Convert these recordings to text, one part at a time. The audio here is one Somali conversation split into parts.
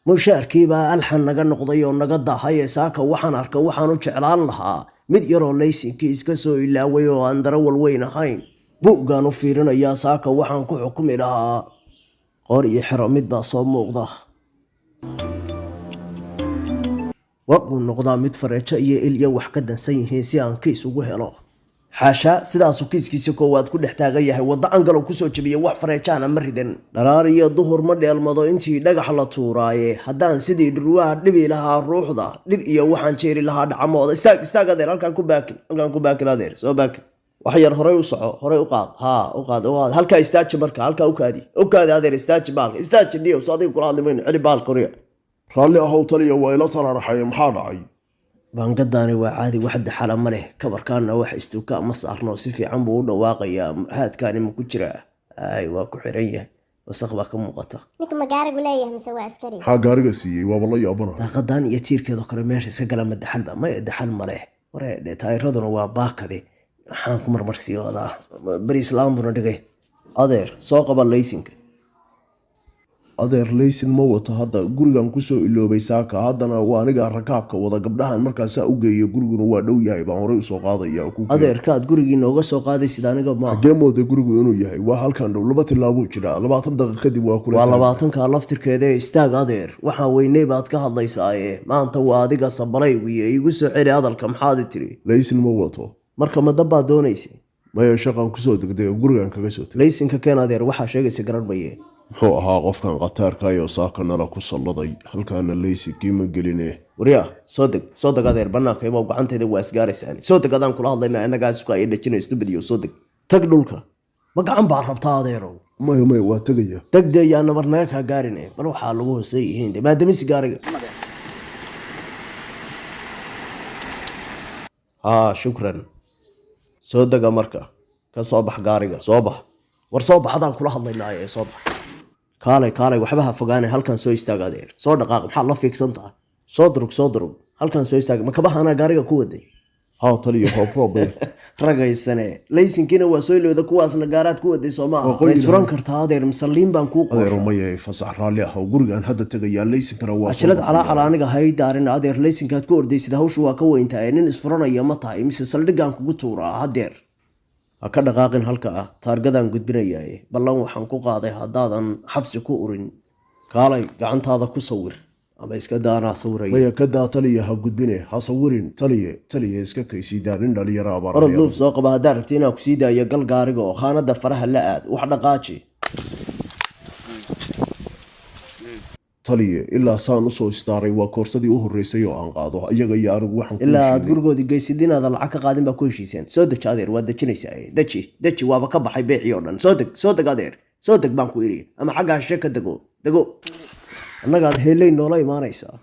mushaarkii baa alxan naga noqday oo naga daahay ee saaka waxaan arka waxaan u jeclaan lahaa mid yaroo laysinkii iska soo ilaaway oo aan darawal weyn ahayn buuggaan u fiirinayaa saaka waxaan ku xukumi lahaa qor iyo xero mid baa soo muuqda waquu noqdaa mid fareejo iyo ilya wax ka dansan yihiin si aan kiis ugu helo xaasha sidaasuu kiiskiisa koowaad ku dhex taagan yahay waddo angalow kusoo jebiya wax fareejaana ma ridan dharaar iyo duhur ma dheelmado intii dhagax la tuuraaye haddaan sidii dhurwaha dhibi lahaa ruuxda dhir iyo waxaan jeeri lahaa dhacamooda istaag adeer halkaan ku baakin adeer soo baakin wax yar horey u soco horey u qaad u qaad halkaa istaaji marka halkaa ukaadi adeer istaaji baalka istaaji dhiyo so adiga kula hadlimayno celi baalka horiya raalli ahow taliya waa ila taraaraxaye maxaa dhacay baangadaani waa caadi wax daxala ma leh kabarkaana wax istuuka ma saarno si fiican buu u dhawaaqayaa haadkaani ma ku jiraa ay waa ku xiran yahay wasaq baa ka muuqata ninka ma gaarigu leeyahay mise waa askari maxaa gaariga siiyey waaba la yaabana daaqadan iyo tiirkeedoo kale meesha iska gala ma daxalba maya daxal ma leh wareedhe taayiraduna waa baakade waxaan ku marmarsii wadaa beri islaam buna dhigay adeer soo qaba laysinka adeer laysin ma wato hadda gurigan kusoo iloobay saaka haddana waa aniga rakaabka wada gabdhahan markaasaa u geeya guriguna waa dhow yahay baan horey usoo qaadaya adeerkaad gurigii nooga soo qaadaysid aniga ma xagee mooda gurigu inuu yahay waa halkan dhow 2 tilaabuu jiraa 20 daqiiq kadib waa kula waa 20ka laftirkeeda istaag adeer waxaan weynay baad ka hadlaysaaye maanta waa adiga sabalaygiyo igu soo celi hadalka maxaad tiri laysin ma wato marka madabaa doonaysa maya shaqan kusoo degdega gurigan kaga soo tagay laysinka keen adeer waxaa sheegaysa garan maye muxuu ahaa qofkan qataarkaayoo saaka nala ku salladay halkaana laysinkii ma geline waryaa soo deg adeer bannaanka imaw gacanteeda waa isgaaraysaan soo deg adaan kula hadlayna innagaa isku ay dhajinaysto badiyo soo deg tag dhulka ma gacan baa rabtaa adeerow maya waa tegaya degdee yaa nabar naga kaa gaarine bal waxaa lagu hoosey yihiin de maadamisi gaariga shukran soo dega marka ka soo bax gaariga soo bax war soo bax adaan kula hadlaynaaye soo bax kaalay waxba ha fogaane halkan soo istaag adeer soo dhaqaaq maxaa la fiigsan tahay soo durug halkan soo istaag ma kabaha anaa gaariga ku waday taliya hoobroobe ragaysane laysinkiina waa soo ilowda kuwaasna gaaraad ku waday soo maaha ma isfuran kartaa adeer masaliin baan kuu qoray adeer maya fasax raalli ahow gurigaan hadda tegayaa laysinkana waa ajlad calaa aniga hay daarin adeer laysinkaad ku ordaysid hawshu waa ka weyntahay nin isfuranaya ma tahay mise saldhigaan kugu tuuraa hadeer ha ka dhaqaaqin halka taargadaan gudbinayaye ballan waxaan ku qaaday haddaadan xabsi ku urin kaalay gacantaada ku sawir ama iska daanaa sawiraya maya kadaa taliya ha gudbine ha sawirin taliya iska kaysiidaa nin dhalinyara orod luuf soo qaba haddaa rabti inaa ku sii daayo gal gaariga oo khaanada faraha la aad wax dhaqaaji taliya ilaa saan usoo istaaray waa koorsadii u horreysay oo aan qaado iyaga iyo anigu waxaan ilaa aad gurigoodii geysid inaada lacag ka qaadin baa ku heshiiseen soo deji adeer waad dejinaysaa deji waaba ka baxay beecii oo dhan soo deg adeer soo deg baan ku iri ama xaggaa shishe ka dego annagaad heeley noola imaanaysaa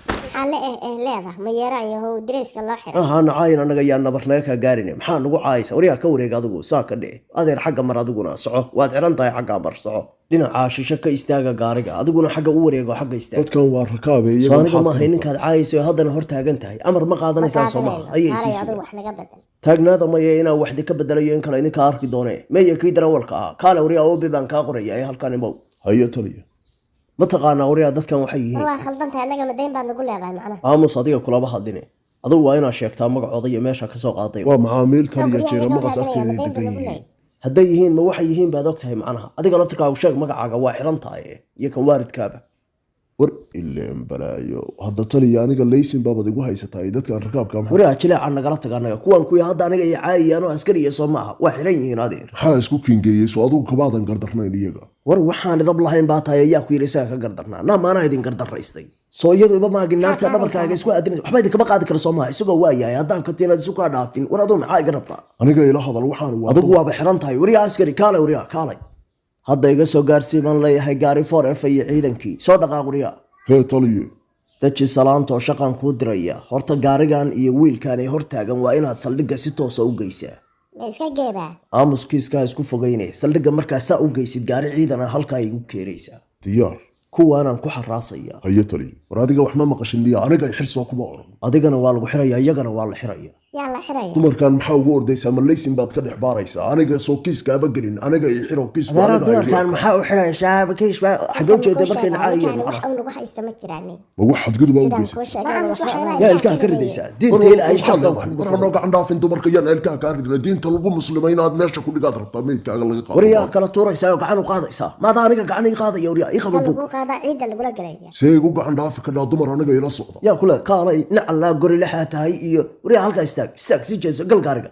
leedahay ma yeeraayo how dareeska loo xiray nacaayin annaga yaa nabar naga kaa gaarine maxaa nagu caayisa waryaa ka wareeg adigu saa ka dhici adeer xagga mar adiguna soco waad xiran tahay xaggaa mar soco dhinacaa shisho ka istaaga gaariga adiguna xagga u wareego xagga istaaga dadkan waa rakaabe soo aniga maahay ninkaad caayaysa oo haddana hor taagan tahay amar ma qaadanaysaa soo maaha ayay sii taagnaada maya inaa waxdi ka bedelayo in kale idinkaa arki doone meya kii darawalka ah kaale waryaa obi baan kaa qoraya ee halkan imow hayo taliya ma taqaanaa waryaa dadkan waxay yihiin waa khaldantahay annaga madayn baad nagu leedahay macnaha aamus adiga kulaba hadline adugu waa inaad sheegtaa magacooda iyo meesha ka soo qaaday waa macaamiil taliya jeera maqas agteeda degan yihiin hadday yihiin ma waxay yihiin baad og tahay macnaha adiga laftirkaagu sheeg magacaaga waa xiran tahay iyo kan waaridkaaba war ileen balaayo hadda taliya aniga laysin baabad igu haysataa dadkan rakaabka waraa jileeca nagala taga anaga kuwan kuya hadda aniga iyo caayiyaan oo askariya soo maaha waa xiran yihiin adeer maxaa isku kingeeyey soo adigu kabaadan gardarnayn iyaga war waxaan idab lahayn baa tahay ayaa ku yidhi isaga ka gardarnaa naa maanaa idin gardaraystay soo iyadu iba maagin naagta dhabarkaaga isku aadinaysa waxba idinkama qaadi kara soo maaha isagoo waa yahay haddaan katiinad isu kaa dhaafin war aduu maxaa iga rabtaa aniga ila hadal waxaan adigu waaba xiran tahay waryaa askari kaalay hadda iga soo gaarsii baan leeyahay gaari 4F iyo ciidankii soo dhaqaaq waryaa hee taliye daji salaantoo shaqan kuu diraya horta gaarigan iyo wiilkan ee hortaagan waa inaad saldhigga si toosa u geysaa ma iska geebaa aamuskiiskaa isku fogeyne saldhigga markaa saa u geysid gaari ciidana halkaa igu keenaysaa diyaar kuwaanaan ku xaraasaya hayo taliye war adiga wax ma maqashin miya aniga xil soo kuma oran adigana waa lagu xiraya iyagana waa la xiraya يلا حرية dumarkan maxaa ugu ordaysaa ma laysin baad ka dhex baaraysaa aniga soo kiiskaaba gelin aniga iyo xiro kiisku adeera aniga dumarkan maxaa u xidhaysaa bakiish baa xagee ujeeda markayna caayeen wax unagu haysta ma jiraan ma wax xadgudub aa u sidaan geysan kuu sheegay yaa ilkaha ka ridaysaa diinta ilaahay shaqada marnoo gacan dhaafin dumarka yaan eelkaha kaa ridina diinta lagu muslimay inaad meesha ku dhigaad rabtaa meydkaaga laga qaado wariyaa kala tuuraysaa oo gacan u qaadaysaa maada aniga gacan ii qaadaya wariyaa ii qaba bug lagu qaadaa ciidda lagula galaya see igu gacan dhaafi kadhaa dumar aniga ila socda yaa kule kaalay nacallaa gori laxaa tahay iyo wariyaa halkaa istaag si jeesa galgaariga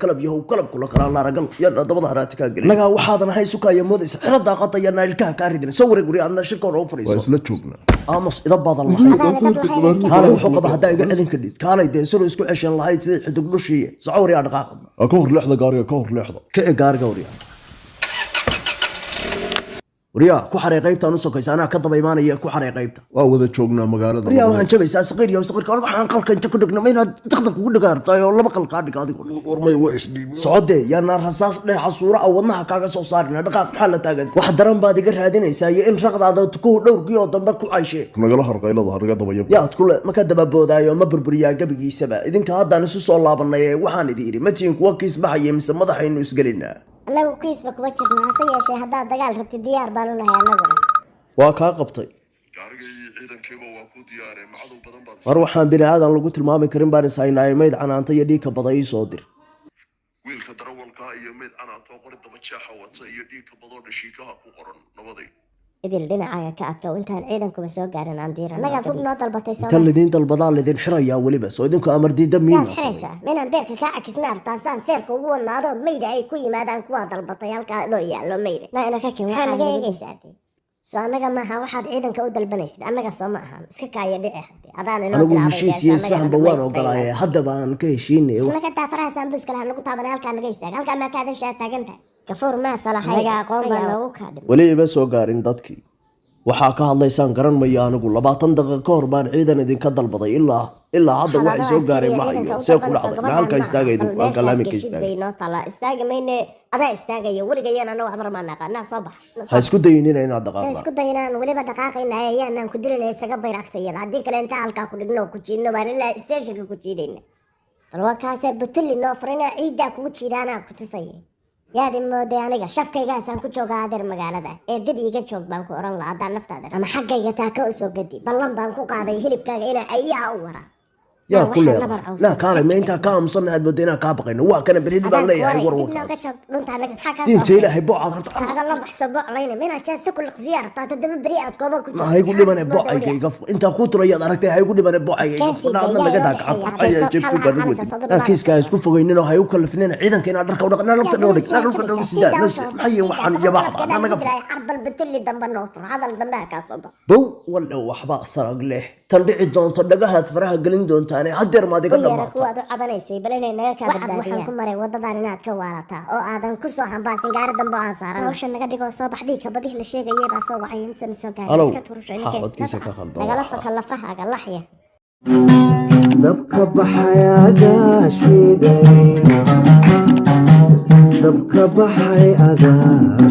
kalab yahow kalab kula kalaan laaragal yaan dabada haraati kaa gelin nagaa waxaadan ahay sukaya moodaysa xiradaa qadayana ilkaha kaa ridina soo wareeg wariyaa adna shirka hore u waa fadhiiso isla joognaa aamus ida badan lahayd kaalay wuxuu qaba haddaa iga celin kadhid kaalay dee suro isku ceshan lahayd sidii xidig dhushiiye soco wariyaa dhaqaaqadna ka hor leexda gaariga ka hor leexda kici gaariga wariyaa wariyaa ku xarey qaybtaan u sokaysa anaa ka daba imaanaya ku xarey qaybta waa wada joognaa magaalada wariyaa waxaan jabaysaa saqiir iyo saqiirka waxaan qalka inta ku dhigna ma inaad daqda kugu dhigaan rabtaa oo laba qalkaa dhig adigu warmay waa isdhiibi socodee yaanaa rasaas dheexa suura a wadnaha kaaga soo saarina dhaqaaq maxaa la taagan wax daran baad iga raadinaysaa iyo in raqdaada tukuhu dhowrkii oo dambe ku cayshee nagala harqaylada hariga dabayab yaad kule ma ka dababoodaayo ma burburiyaa gebigiisaba idinka haddaan isu soo laabanay ee waxaan idi idhi matiin kuwa kiis baxaya mise madaxaynu isgelinaa annagu kiisba kuma jirno hase yeeshee haddaad dagaal rabti diyaar baan u nahay annaguna waa kaa qabtay gaariga iyo ciidankeeba waa ku diyaareen macadow badan baad mar waxaan bini aadan lagu tilmaami karin baan ishaynaaye mayd canaanta iyo dhiigka bada ii soo dir wiilka darawalka iyo mayd canaantoo qori daba jeexa wata iyo dhiigka badoo dhashiikaha ku qoran nabaday idil dhinacaaga ka adkow intaan ciidankuba soo gaarin aan diiran annagaad hub noo dalbatay soo inta lidiin dalbadaa lidin xirayaa weliba soo idinku amar diida yaad miina xiraysaa minaan beerka kaa cakisna artaasaan feerka ugu wadnaadoo mayda ay ku yimaadaan kuwaa dalbatay halkaa adoo yaallo mayda na ina ka kin waxaa naga eegaysaa dee soo annaga maaha waxaad ciidanka u dalbanaysid annaga soo ma ahaan iska kaaya dhici hadde adaan inoo anigu bilaabay heshiis iyo isfahanba waan ogolaaye haddaba aan ka heshiinay naga taa faraha saambuuska laha nagu taabanay halkaa naga istaag halkaa maa kaada shaa taagan tahay gafuur maa salahay naga aqoon baa noogu kaadhim weli ima soo gaarin dadkii waxaa ka hadlaysaan garan maya anigu 20 daqiiqo ka hor baan ciidan idinka dalbaday ilaa hadda waxay soo gaareen ma hayo see ku dhacday maxalka istaagaydu waa kalaami ka istaagay noo tala istaagi mayne adaa istaagaya weligayaan anagu amar maa naqaanaa soo bax ha isku dayinina inaad ha dhaqaaqdaan isku daynaan weliba dhaqaaqayna ayaanaan ku dilinay isaga bayragtayada haddii kale inta halkaa ku dhigno oo ku jiidno baan ilaa stationka ku jiidayna bal waa kaasee butulli noo furina ciiddaa kugu jiidaanaa ku tusaya yaadi mooday aniga shafkaygaasaan ku jooga adeer magaalada ee dib iiga joog baan ku oran lahaa haddaan naftaada ama xaggayga taa ka usoo gadi ballan baan ku qaaday hilibkaaga inaa ayaha u waraa yaa ku leedahay laa kaalay ma intaa ka aamusan aad moodo inaan kaa baqayno waa kana berhili baan leeyahay war warkaas diinta ilaahay boocaad rabta la baxso boclayna mina jaasta ku liqsiyaa rabtaa toddoba beri aad kooba ku ma haygu dhimane boocayga intaa ku turayaad aragtay haygu dhimane boocayga adna laga daagacanta ayaa jeebtu gaadhuwadi kiiska isku fogaynin oo hay u kalifnina ciidanka inaad dharka u dhaqnaa lafta dhowdhig naa dhulka dhowdhig sidaa maxay waxaan iyo bacda naga arbal batulli damba noo fur hadal dambe ha kaa soo bax bow walla waxba sarag leh tan dhici doonto dhagahaad faraha gelin doontaane haddeer maad iga dhammaata kuwaad u cabanaysay bal inay naga kaa badbaadiyaan waxaan ku maray wadadan inaad ka waalataa oo aadan ku soo hambaasin gaari dambe oo aan saaran hawsha naga dhigoo soo bax dhiigka badih la sheegayay baa soo wacay intan soo gaaray iska turusho xaafadkiisa ka khaldan nagala faka lafahaaga laxya dabka baxaya gaashiday dabka baxay adaa